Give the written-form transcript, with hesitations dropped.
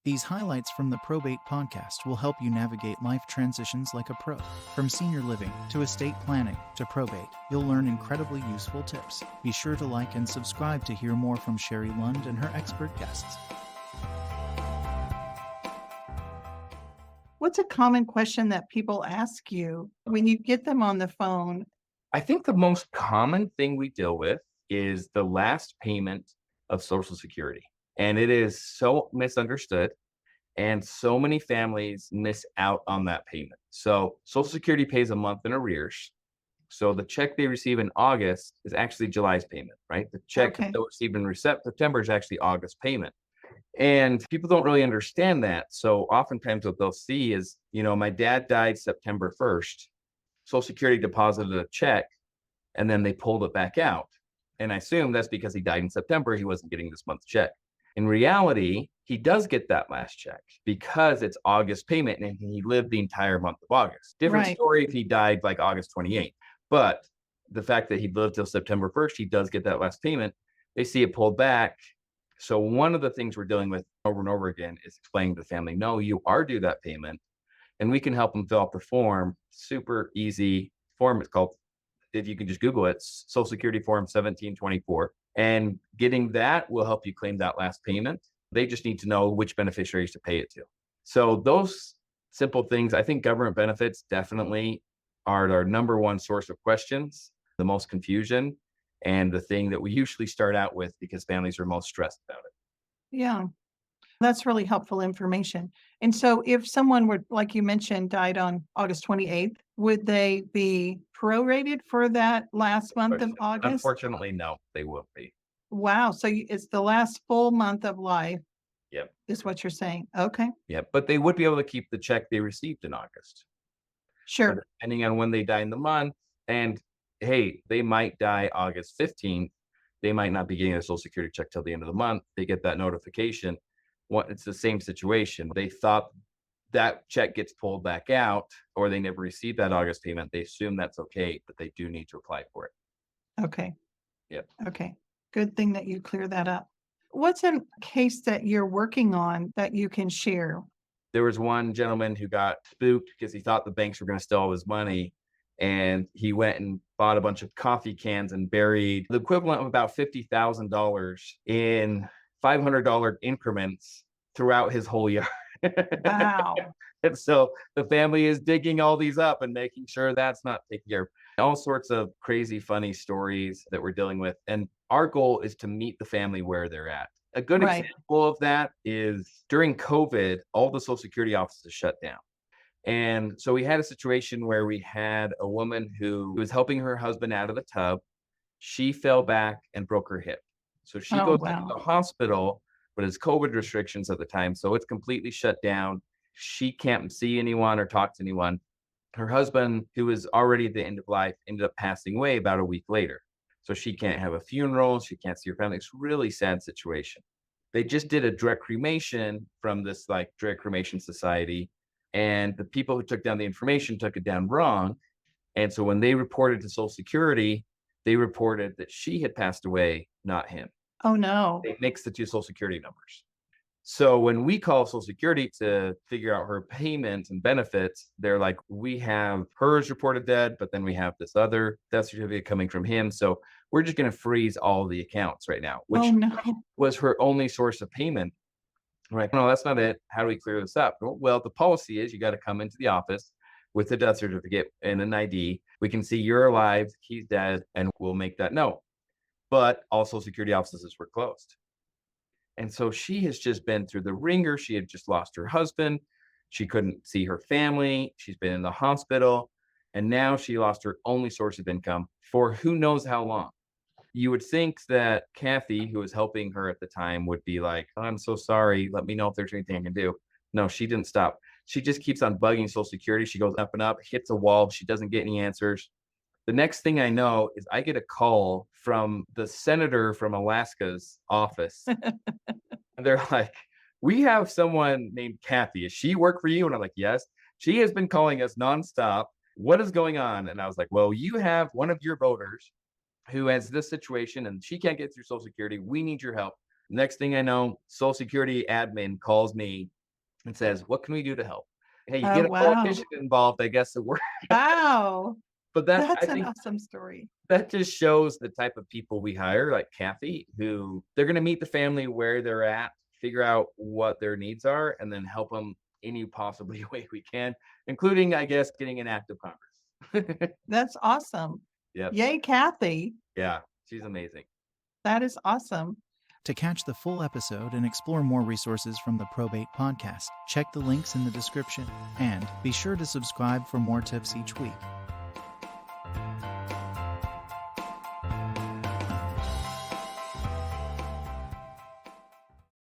These highlights from the Probate podcast will help you navigate life transitions like a pro. From senior living to estate planning to probate, you'll learn incredibly useful tips. Be sure to like and subscribe to hear more from Sherry Lund and her expert guests. What's a common question that people ask you when you get them on the phone? I think the most common thing we deal with is the last payment of Social Security. And it is so misunderstood. And so many families miss out on that payment. So Social Security pays a month in arrears. So the check they receive in August is actually July's payment, right? The check Okay. they'll receive in September is actually August payment. And people don't really understand that. So oftentimes what they'll see is, my dad died September 1st. Social Security deposited a check and then they pulled it back out. And I assume that's because he died in September. He wasn't getting this month's check. In reality, he does get that last check because it's August payment and he lived the entire month of August. Different Right. story if he died like August 28th. But the fact that he lived till September 1st, he does get that last payment. They see it pulled back. So one of the things we're dealing with over and over again is explaining to the family, no, you are due that payment. And we can help them fill out the form. Super easy form. It's called, if you can just Google it, Social Security Form 1724. And getting that will help you claim that last payment. They just need to know which beneficiaries to pay it to. So those simple things, I think government benefits definitely are our number one source of questions, the most confusion, and the thing that we usually start out with because families are most stressed about it. Yeah. That's really helpful information. And so if someone were, like you mentioned, died on August 28th, would they be prorated for that last month of August? Unfortunately, no, they won't be. Wow. So it's the last full month of life Yep. is what you're saying. Okay. Yep. But they would be able to keep the check they received in August. So Sure. depending on when they die in the month, and hey, they might die August 15th. They might not be getting a Social Security check till the end of the month. They get that notification. It's the same situation. They thought that check gets pulled back out, or they never received that August payment. They assume that's okay, but they do need to apply for it. Okay. Yep. Okay. Good thing that you clear that up. What's a case that you're working on that you can share? There was one gentleman who got spooked because he thought the banks were going to steal all his money. And he went and bought a bunch of coffee cans and buried the equivalent of about $50,000 in $500 increments throughout his whole yard. Wow. And so the family is digging all these up and making sure that's not taken care of. All sorts of crazy, funny stories that we're dealing with. And our goal is to meet the family where they're at. A good Right. example of that is during COVID, all the Social Security offices shut down. And so we had a situation where we had a woman who was helping her husband out of the tub. She fell back and broke her hip. So she Oh, goes into wow. the hospital, but it's COVID restrictions at the time. So it's completely shut down. She can't see anyone or talk to anyone. Her husband, who was already at the end of life, ended up passing away about a week later. So she can't have a funeral. She can't see her family. It's a really sad situation. They just did a direct cremation from this direct cremation society. And the people who took down the information took it down wrong. And so when they reported to Social Security, they reported that she had passed away, not him. Oh, no. They mixed the two Social Security numbers. So when we call Social Security to figure out her payments and benefits, they're like, we have hers reported dead, but then we have this other death certificate coming from him. So we're just going to freeze all the accounts right now, which Oh, no. was her only source of payment. Right. No, that's not it. How do we clear this up? Well, the policy is you got to come into the office with a death certificate and an ID. We can see you're alive, he's dead, and we'll make that note. But all Social Security offices were closed. And so she has just been through the ringer. She had just lost her husband. She couldn't see her family. She's been in the hospital. And now she lost her only source of income for who knows how long. You would think that Kathy, who was helping her at the time, would be like, oh, I'm so sorry. Let me know if there's anything I can do. No, she didn't stop. She just keeps on bugging Social Security. She goes up and up, hits a wall. She doesn't get any answers. The next thing I know is I get a call from the senator from Alaska's office. And they're like, we have someone named Kathy. Does she work for you? And I'm like, yes. She has been calling us nonstop. What is going on? And I was like, well, you have one of your voters who has this situation and she can't get through Social Security. We need your help. Next thing I know, Social Security admin calls me and says, "What can we do to help?" Hey, you Oh, get a wow. politician involved, I guess it works. Wow. But I That's an think awesome story. that just shows the type of people we hire, like Kathy, who they're going to meet the family where they're at, figure out what their needs are, and then help them any possibly way we can, including, I guess, getting an act of Congress. That's awesome. Yep. Yay, Kathy. Yeah, she's amazing. That is awesome. To catch the full episode and explore more resources from the Probate Podcast, check the links in the description and be sure to subscribe for more tips each week.